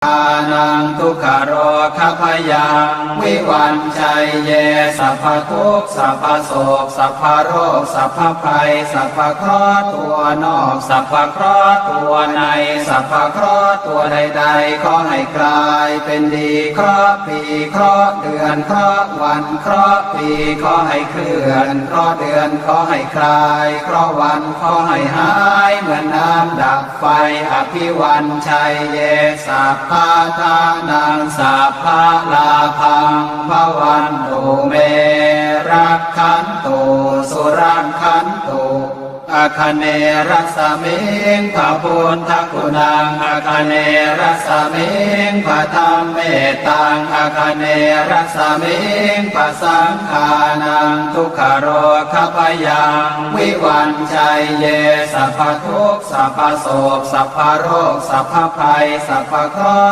อานังทุกขโรคพยังวิวันชัยเยสัพพทุกข์สัพพโศกสัพพโรคสัพพภัยสัพพเคราะห์ตัวนอกสัพพเคราะห์ตัวในสัพพเคราะห์ตัวใดๆขอให้กลายเป็นดีเคราะห์ปีเคราะห์เดือนเคราะห์วันเคราะห์ปีขอให้เคลื่อนเคราะห์เดือนขอให้คลายเคราะห์วันขอให้หายเหมือนน้ำดับไฟอภิวันชัยเยสัพพะทานังสัพพะลาภังภวันตุเมรักขันตุสุรังขันตุอาคเนรัสมิงพระพุทธคุณังอาคเนรัสมิงพระธรรมเมตตังอาคเนรัสมิงพระสังฆานังทุกขโรคพยังวิวันชัยเยสัพพทุกข์สัพพโศกสัพพโรคสัพพภัยสัพพเคราะห์